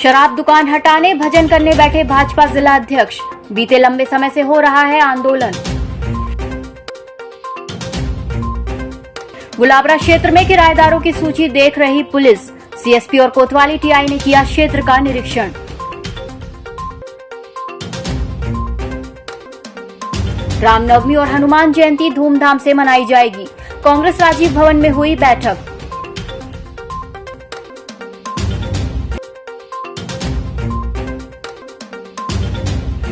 शराब दुकान हटाने भजन करने बैठे भाजपा जिला अध्यक्ष। बीते लंबे समय से हो रहा है आंदोलन। गुलाबरा क्षेत्र में किराएदारों की सूची देख रही पुलिस। सीएसपी और कोतवाली टीआई ने किया क्षेत्र का निरीक्षण। रामनवमी और हनुमान जयंती धूमधाम से मनाई जाएगी। कांग्रेस राजीव भवन में हुई बैठक।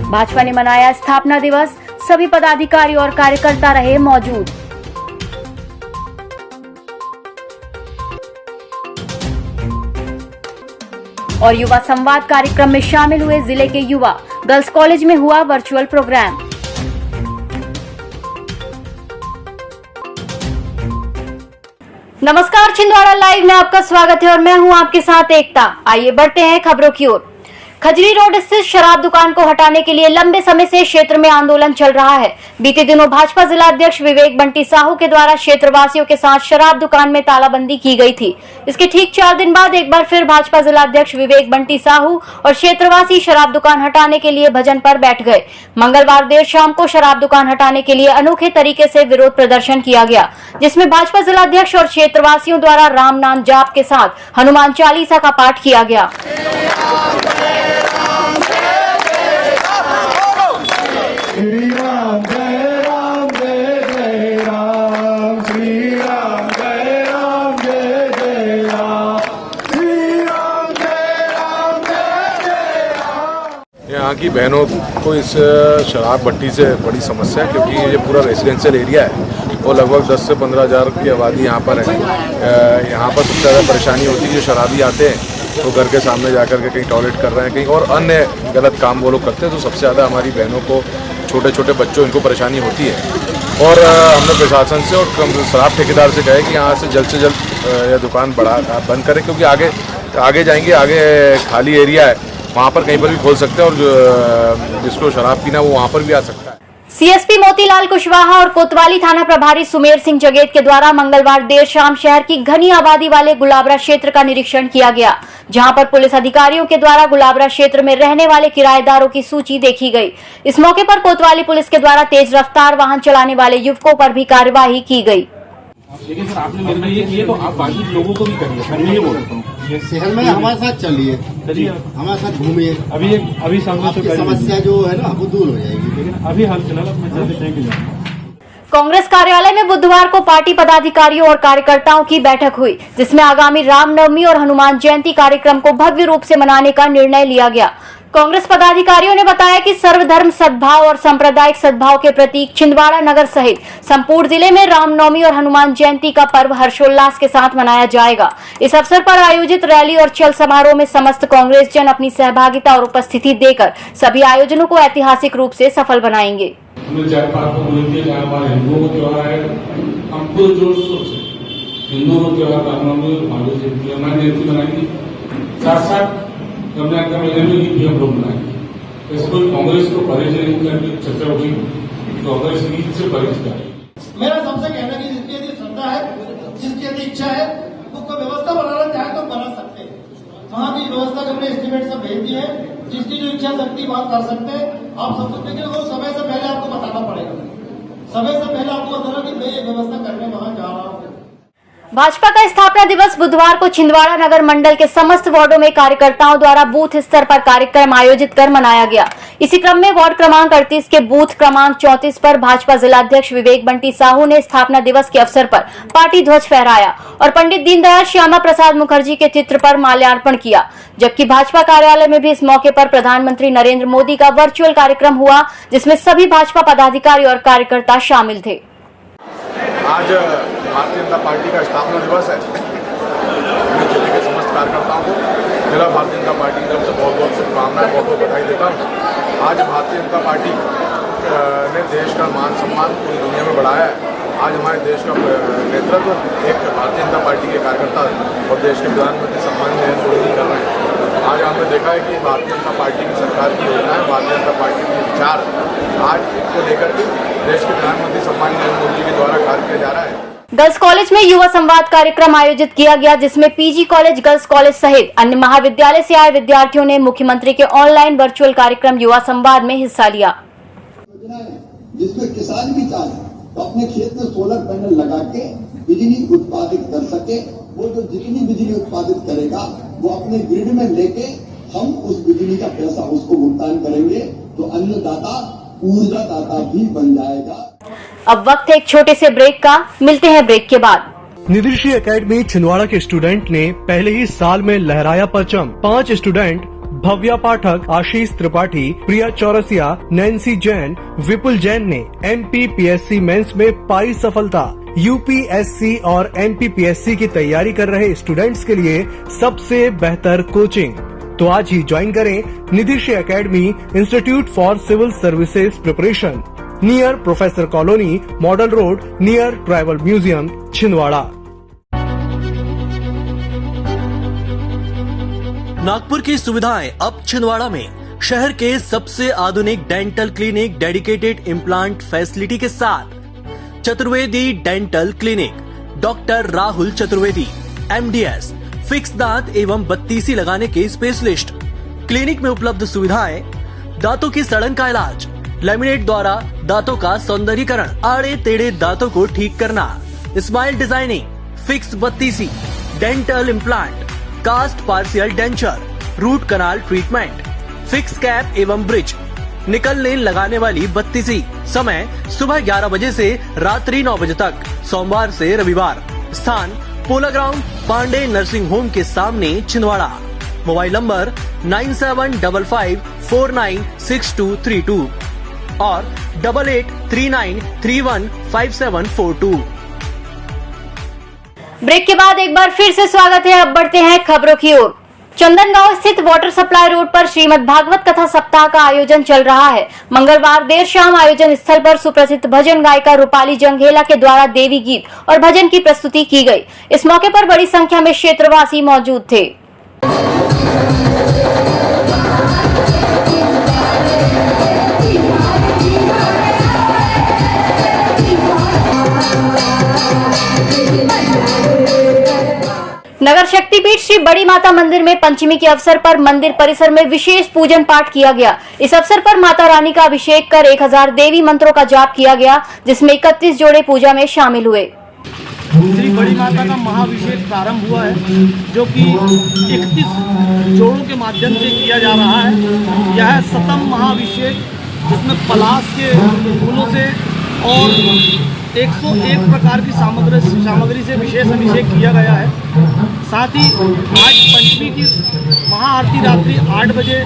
भाजपा ने मनाया स्थापना दिवस। सभी पदाधिकारी और कार्यकर्ता रहे मौजूद। और युवा संवाद कार्यक्रम में शामिल हुए जिले के युवा। गर्ल्स कॉलेज में हुआ वर्चुअल प्रोग्राम। नमस्कार, छिंदवाड़ा लाइव में आपका स्वागत है और मैं हूं आपके साथ एकता। आइए बढ़ते हैं खबरों की ओर। खजरी रोड स्थित शराब दुकान को हटाने के लिए लंबे समय से क्षेत्र में आंदोलन चल रहा है। बीते दिनों भाजपा जिला अध्यक्ष विवेक बंटी साहू के द्वारा क्षेत्रवासियों के साथ शराब दुकान में तालाबंदी की गई थी। इसके ठीक 4 दिन बाद एक बार फिर भाजपा जिला अध्यक्ष विवेक बंटी साहू और क्षेत्रवासी शराब दुकान हटाने के लिए भजन पर बैठ गए। मंगलवार देर शाम को शराब दुकान हटाने के लिए अनोखे तरीके से विरोध प्रदर्शन किया गया, जिसमें भाजपा जिला अध्यक्ष और क्षेत्रवासियों द्वारा राम नाम जाप के साथ हनुमान चालीसा का पाठ किया गया। श्री राम जय राम जय जय राम, श्री राम जय राम जय जय राम, श्री राम जय राम जय जय राम। यहाँ की बहनों को इस शराब भट्टी से बड़ी समस्या है, क्योंकि ये पूरा रेजिडेंशियल एरिया है और लगभग 10 से 15 हज़ार की आबादी यहाँ पर है। यहाँ पर सबसे ज़्यादा परेशानी होती है, जो शराबी आते हैं तो घर के सामने जाकर के कहीं टॉयलेट कर रहे हैं, कहीं और अन्य गलत काम वो लोग करते हैं। तो सबसे ज़्यादा हमारी बहनों को, छोटे छोटे बच्चों, इनको परेशानी होती है। और हमने प्रशासन से और शराब ठेकेदार से कहे कि यहाँ से जल्द यह दुकान बंद करें, क्योंकि आगे जाएंगे, आगे खाली एरिया है, वहाँ पर कहीं पर भी खोल सकते हैं और जिसको शराब पीना वो वहाँ पर भी आ सकता है। सीएसपी मोतीलाल कुशवाहा और कोतवाली थाना प्रभारी सुमेर सिंह जगेत के द्वारा मंगलवार देर शाम शहर की घनी आबादी वाले गुलाबरा क्षेत्र का निरीक्षण किया गया, जहां पर पुलिस अधिकारियों के द्वारा गुलाबरा क्षेत्र में रहने वाले किराएदारों की सूची देखी गई। इस मौके पर कोतवाली पुलिस के द्वारा तेज रफ्तार वाहन चलाने वाले युवकों पर भी कार्यवाही की गई। लेकिन सर, आपने मेरे लिए किए तो आप बाकी लोगों को भी करिए। मैं ये बोल रहा हूँ, शहर में हमारे साथ चलिए, हमारे साथ घूमिए। अभी सामने से समस्या जो है ना वो दूर हो जाएगी। लेकिन अभी हाल फिलहाल मैं जल्दी नहीं जाऊँगा। कांग्रेस कार्यालय में बुधवार को पार्टी पदाधिकारियों और कार्यकर्ताओं की बैठक हुई, जिसमें आगामी रामनवमी और हनुमान जयंती कार्यक्रम को भव्य रूप से मनाने का निर्णय लिया गया। कांग्रेस पदाधिकारियों ने बताया कि सर्वधर्म सद्भाव और सांप्रदायिक सद्भाव के प्रतीक छिंदवाड़ा नगर सहित संपूर्ण जिले में रामनवमी और हनुमान जयंती का पर्व हर्षोल्लास के साथ मनाया जाएगा। इस अवसर पर आयोजित रैली और चल समारोह में समस्त कांग्रेस जन अपनी सहभागिता और उपस्थिति देकर सभी आयोजनों को ऐतिहासिक रूप से सफल बनाएंगे। हिंदुओं का त्योहार है, हम पूरे जोर शोर से हिंदुओं का त्योहार रामनवमी और हनुमान जयंती मनाएंगे। साथ साथ रमजान का महीने में भी हम लोग बनाएंगे। ऐसे कोई कांग्रेस को परहेज नहीं करके चर्चा होगी, कांग्रेस ईद से परहेज करेगी। मेरा सबसे कहना कि जिसकी यदि श्रद्धा है, जिसकी यदि इच्छा है, वो कोई व्यवस्था बनाना चाहे तो बना सकते हैं। वहाँ की व्यवस्था के अपने एस्टीमेट सब भेज दिए हैं। जिसकी जो इच्छा शक्ति बात कर सकते हैं आप सब सकते, लेकिन वो समय से पहले आपको बताना पड़ेगा। समय से पहले आपको बताना कि मैं ये व्यवस्था करने वहाँ जा रहा हूँ। भाजपा का स्थापना दिवस बुधवार को छिंदवाड़ा नगर मंडल के समस्त वार्डों में कार्यकर्ताओं द्वारा बूथ स्तर पर कार्यक्रम आयोजित कर मनाया गया। इसी क्रम में वार्ड क्रमांक 38 के बूथ क्रमांक 34 पर भाजपा जिला अध्यक्ष विवेक बंटी साहू ने स्थापना दिवस के अवसर पर पार्टी ध्वज फहराया और पंडित दीनदयाल श्यामा प्रसाद मुखर्जी के चित्र पर माल्यार्पण किया। जबकि भाजपा कार्यालय में भी इस मौके पर प्रधानमंत्री नरेंद्र मोदी का वर्चुअल कार्यक्रम हुआ, जिसमें सभी भाजपा पदाधिकारी और कार्यकर्ता शामिल थे। आज भारतीय जनता पार्टी का स्थापना दिवस है। मैं जिले के समस्त कार्यकर्ताओं को जिला भारतीय जनता पार्टी की तरफ से बहुत बहुत शुभकामनाएं, बहुत बहुत बधाई देता हूँ। आज भारतीय जनता पार्टी ने देश का मान सम्मान पूरी दुनिया में बढ़ाया है। आज हमारे देश का नेतृत्व एक भारतीय जनता पार्टी के कार्यकर्ता और देश के प्रधानमंत्री सम्मानित नरेंद्र मोदी कर रहे हैं। आज हमने देखा है कि भारतीय जनता पार्टी की सरकार की योजनाएं, भारतीय जनता पार्टी के विचार आज को लेकर के देश के प्रधानमंत्री सम्मानित नरेंद्र मोदी के द्वारा कार्य किया जा रहा है। गर्ल्स कॉलेज में युवा संवाद कार्यक्रम आयोजित किया गया, जिसमें पीजी कॉलेज, गर्ल्स कॉलेज सहित अन्य महाविद्यालय से आए विद्यार्थियों ने मुख्यमंत्री के ऑनलाइन वर्चुअल कार्यक्रम युवा संवाद में हिस्सा लिया। जिसमें किसान भी चाहे तो अपने खेत में सोलर पैनल लगा के बिजली उत्पादित कर सके। वो जो जितनी बिजली उत्पादित करेगा वो अपने ग्रिड में लेके हम उस बिजली का पैसा उसको भुगतान करेंगे, तो अन्नदाता ऊर्जा दाता भी बन जाएगा। अब वक्त है एक छोटे से ब्रेक का, मिलते हैं ब्रेक के बाद। निदर्शी एकेडमी छिंदवाड़ा के स्टूडेंट ने पहले ही साल में लहराया परचम। 5 स्टूडेंट भव्या पाठक, आशीष त्रिपाठी, प्रिया चौरसिया, नैन्सी जैन, विपुल जैन ने MPPSC मेंस में पाई सफलता। UPSC और MPPSC की तैयारी कर रहे स्टूडेंट्स के लिए सबसे बेहतर कोचिंग। तो आज ही ज्वाइन करें Nidarshi academy, institute for civil services preparation, near professor colony, model road, near tribal museum, Chhindwara. Nagpur की सुविधाएं अब छिंदवाड़ा में। शहर के सबसे आधुनिक dental clinic, dedicated implant facility के साथ Chaturvedi dental clinic, doctor Rahul Chaturvedi, MDS, fix दांत एवं बत्तीसी लगाने के स्पेशलिस्ट। क्लिनिक में उपलब्ध सुविधाएं: दांतों की सड़न का इलाज, लैमिनेट द्वारा दांतों का सौंदर्यीकरण, आड़े टेढ़े दांतों को ठीक करना, स्माइल डिजाइनिंग, फिक्स बत्तीसी, dental implant, cast partial denture, root canal treatment, fix cap एवं ब्रिज, निकल लेन लगाने वाली बत्तीसी। समय सुबह 11 बजे से रात्रि 9 बजे तक, सोमवार से रविवार। स्थान पोला ग्राउंड, पांडे नर्सिंग होम के सामने, छिंदवाड़ा। मोबाइल नंबर 9755496232 और 8839315742। ब्रेक के बाद एक बार फिर से स्वागत है। अब बढ़ते हैं खबरों की ओर। चंदनगांव स्थित वाटर सप्लाई रोड पर श्रीमद् भागवत कथा सप्ताह का आयोजन चल रहा है। मंगलवार देर शाम आयोजन स्थल पर सुप्रसिद्ध भजन गायिका रूपाली जंघेला के द्वारा देवी गीत और भजन की प्रस्तुति की गई। इस मौके पर बड़ी संख्या में क्षेत्रवासी मौजूद थे। नगर शक्तिपीठ श्री बड़ी माता मंदिर में पंचमी के अवसर पर मंदिर परिसर में विशेष पूजन पाठ किया गया। इस अवसर पर माता रानी का अभिषेक कर 1000 देवी मंत्रों का जाप किया गया, जिसमें 31 जोड़े पूजा में शामिल हुए। श्री बड़ी माता का महाअभिषेक प्रारंभ हुआ है, जो कि 31 जोड़ों के माध्यम से किया जा रहा है। यह 7वां महाअभिषेक, जिसमें पलाश के फूलों से और 101 प्रकार की सामग्री से विशेष अभिषेक किया गया है। साथ ही आज पंचमी की महाआरती रात्रि 8 बजे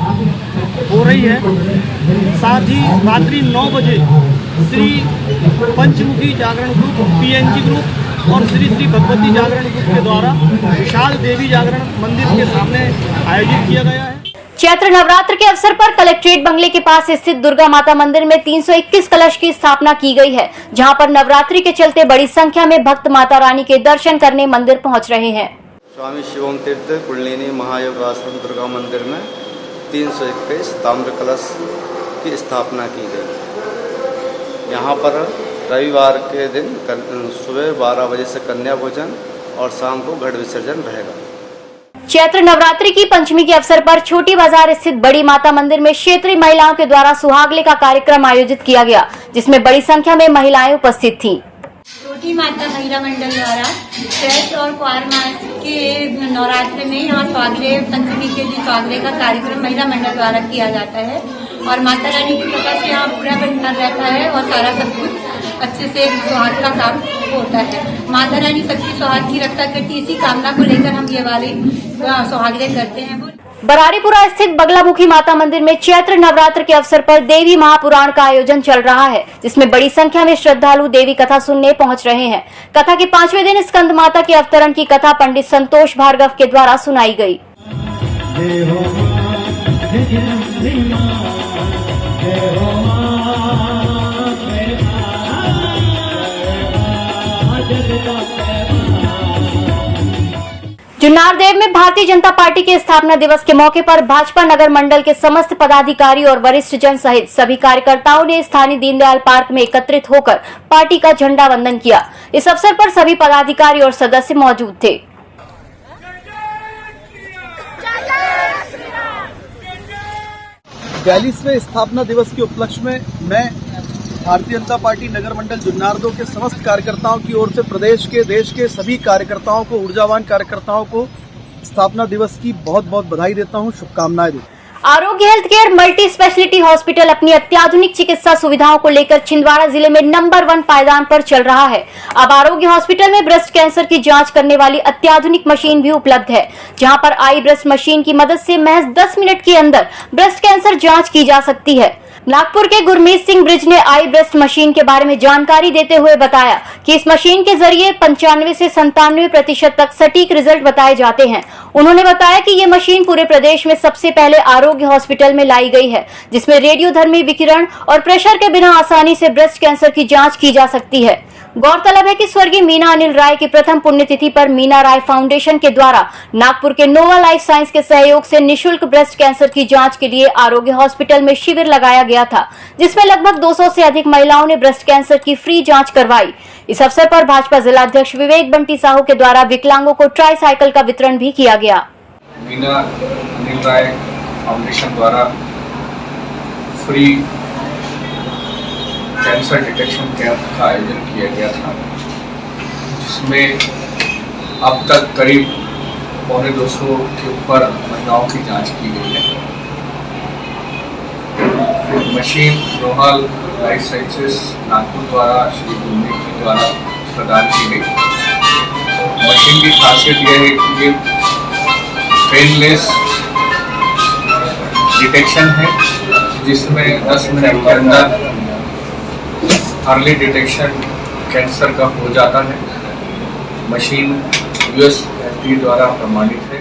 हो रही है। साथ ही रात्रि 9 बजे श्री पंचमुखी जागरण ग्रुप, PNG ग्रुप और श्री श्री भगवती जागरण ग्रुप के द्वारा विशाल देवी जागरण मंदिर के सामने आयोजित किया गया है। चैत्र नवरात्र के अवसर पर कलेक्ट्रेट बंगले के पास स्थित दुर्गा माता मंदिर में 321 कलश की स्थापना की गई है, जहां पर नवरात्रि के चलते बड़ी संख्या में भक्त माता रानी के दर्शन करने मंदिर पहुंच रहे हैं। स्वामी शिवम तीर्थ कुंडलिनी महायोग आश्रम दुर्गा मंदिर में 321 ताम्र कलश की स्थापना की गई। यहाँ पर रविवार के दिन सुबह 12 बजे से कन्या भोजन और शाम को घट विसर्जन रहेगा। चैत्र नवरात्रि की पंचमी के अवसर पर छोटी बाजार स्थित बड़ी माता मंदिर में क्षेत्रीय महिलाओं के द्वारा सुहागले का कार्यक्रम आयोजित किया गया, जिसमें बड़ी संख्या में महिलाएं उपस्थित थीं। छोटी माता महिला मंडल द्वारा चैत्र और क्वार मास के नवरात्र में यहाँ स्वागले पंचमी के दिन स्वागले का कार्यक्रम महिला मंडल द्वारा किया जाता है और माता रानी की कृपा से यहाँ पूरा भंडार रहता है और सारा सब कुछ अच्छे से सुहाग का काम होता है। माता रानी सबकी सुहाग की रक्षा करती, इसी कामना को लेकर हम ये वाले सुहागले करते हैं। बरारीपुरा स्थित बगलामुखी माता मंदिर में चैत्र नवरात्र के अवसर पर देवी महापुराण का आयोजन चल रहा है, जिसमें बड़ी संख्या में श्रद्धालु देवी कथा सुनने पहुंच रहे हैं। कथा के 5वें दिन स्कंद माता के अवतरण की कथा पंडित संतोष भार्गव के द्वारा सुनाई गई। जुन्नारदेव में भारतीय जनता पार्टी के स्थापना दिवस के मौके पर भाजपा नगर मंडल के समस्त पदाधिकारी और वरिष्ठ जन सहित सभी कार्यकर्ताओं ने स्थानीय दीनदयाल पार्क में एकत्रित होकर पार्टी का झंडा वंदन किया। इस अवसर पर सभी पदाधिकारी और सदस्य मौजूद थे। 42वें स्थापना दिवस के उपलक्ष्य में मैं भारतीय जनता पार्टी नगर मंडल जुन्नारदेव के समस्त कार्यकर्ताओं की ओर से प्रदेश के, देश के सभी कार्यकर्ताओं को, ऊर्जावान कार्यकर्ताओं को स्थापना दिवस की बहुत बहुत बधाई देता हूं, शुभकामनाएं देता हूं। आरोग्य health care multi speciality hospital अपनी अत्याधुनिक चिकित्सा सुविधाओं को लेकर छिंदवाड़ा जिले में नंबर 1 पायदान पर चल रहा है। अब आरोग्य हॉस्पिटल में ब्रेस्ट कैंसर की जांच करने वाली अत्याधुनिक मशीन भी उपलब्ध है, जहां पर आई ब्रेस्ट मशीन की मदद से महज 10 मिनट के अंदर ब्रेस्ट कैंसर जांच की जा सकती है। नागपुर के गुरमीत सिंह ब्रिज ने आई ब्रेस्ट मशीन के बारे में जानकारी देते हुए बताया कि इस मशीन के जरिए 95 से 97% तक सटीक रिजल्ट बताए जाते हैं। उन्होंने बताया कि ये मशीन पूरे प्रदेश में सबसे पहले आरोग्य हॉस्पिटल में लाई गई है, जिसमें रेडियोधर्मी विकिरण और प्रेशर के बिना आसानी से ब्रेस्ट कैंसर की जांच की जा सकती है। गौरतलब है कि स्वर्गीय मीना अनिल राय की प्रथम पुण्यतिथि पर मीना राय फाउंडेशन के द्वारा नागपुर के नोवा लाइफ साइंस के सहयोग से निशुल्क ब्रेस्ट कैंसर की जांच के लिए आरोग्य हॉस्पिटल में शिविर लगाया गया था, जिसमें लगभग 200 से अधिक महिलाओं ने ब्रेस्ट कैंसर की फ्री जांच करवाई। इस अवसर पर भाजपा जिलाध्यक्ष विवेक बंटी साहू के द्वारा विकलांगों को ट्राईसाइकिल का वितरण भी किया गया। मीना अनिल राय फाउंडेशन द्वारा फ्री कैंसर डिटेक्शन कैंप का आयोजन किया गया था, जिसमें अब तक करीब 250 के ऊपर महिलाओं की जांच की गई है। Machine Rohal life sciences Nagpur द्वारा श्री गुरमीत जी द्वारा प्रदान की गई। मशीन की खासियत यह है कि ये पेनलेस डिटेक्शन है, जिसमें 10 मिनट के अंदर अर्ली डिटेक्शन कैंसर का हो जाता है। मशीन USFDA द्वारा प्रमाणित है।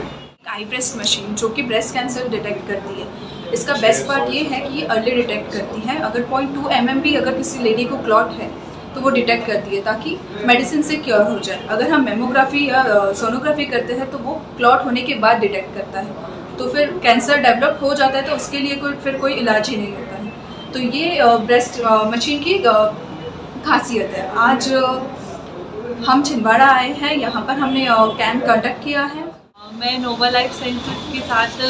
आई ब्रेस्ट मशीन जो कि ब्रेस्ट कैंसर डिटेक्ट करती है, इसका बेस्ट पार्ट ये है कि ये अर्ली डिटेक्ट करती है। अगर 0.2 mm भी अगर किसी लेडी को क्लॉट है तो वो डिटेक्ट करती है, ताकि मेडिसिन से क्योर हो जाए। अगर हम मेमोग्राफी या सोनोग्राफी करते हैं तो वो क्लॉट होने के बाद डिटेक्ट करता है, तो फिर कैंसर डेवलप हो जाता है तो उसके लिए कोई इलाज ही नहीं होता है। तो ये ब्रेस्ट मशीन की खासियत है। आज हम छिंदवाड़ा आए हैं, यहाँ पर हमने कैंप कंडक्ट किया है। मैं नोवा लाइफ साइंसेस के साथ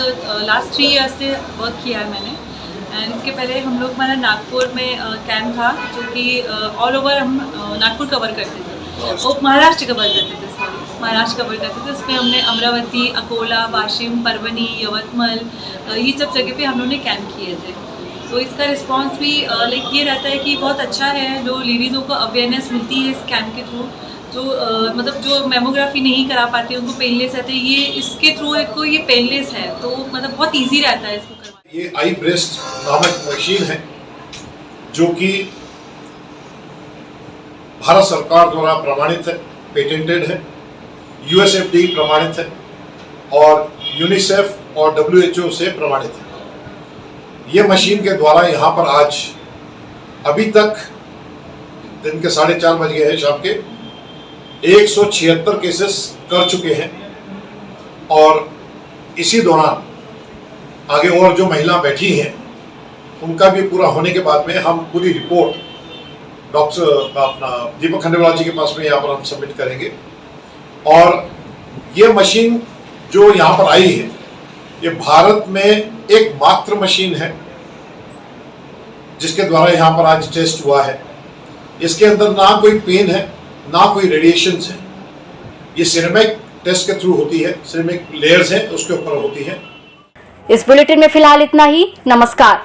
लास्ट 3 ईयर्स से वर्क किया है मैंने। एंड इसके पहले हम लोग हमारा नागपुर में कैंप था, जो कि ऑल ओवर हम नागपुर कवर करते थे, वो महाराष्ट्र कवर करते थे, महाराष्ट्र कवर करते थे। उसमें हमने अमरावती, अकोला, वाशिम, परभनी, यवतमल, ये सब जगह पे हम लोगों ने कैंप किए थे। तो इसका रिस्पांस भी लाइक ये रहता है कि बहुत अच्छा है। जो लेडीज़ों को अवेयरनेस मिलती है इस कैंप के थ्रू, जो मतलब जो मेमोग्राफी नहीं करा पाती उनको पेनलेस रहते हैं, ये इसके थ्रू को ये पेनलेस है, तो मतलब बहुत इजी रहता है इसको करवाना। ये आई ब्रेस्ट नामक मशीन है, जो कि भारत सरकार द्वारा प्रमाणित है, पेटेंटेड है, USFDA प्रमाणित है और यूनिसेफ और WHO से प्रमाणित है। ये मशीन के द्वारा यहाँ पर आज अभी तक दिन के 4:30 बज गए हैं शाम के, 176 केसेस कर चुके हैं और इसी दौरान आगे और जो महिला बैठी हैं उनका भी पूरा होने के बाद में हम पूरी रिपोर्ट डॉक्टर अपना दीपक खंडेलवाल जी के पास में यहाँ पर हम सबमिट करेंगे। और ये मशीन जो यहाँ पर आई है, ये भारत में एकमात्र मशीन है जिसके द्वारा यहाँ पर आज टेस्ट हुआ है। इसके अंदर ना कोई पेन है, ना कोई रेडिएशंस है। ये सिरेमिक टेस्ट के थ्रू होती है, सिरेमिक लेयर्स हैं उसके ऊपर होती है। इस बुलेटिन में फिलहाल इतना ही। नमस्कार।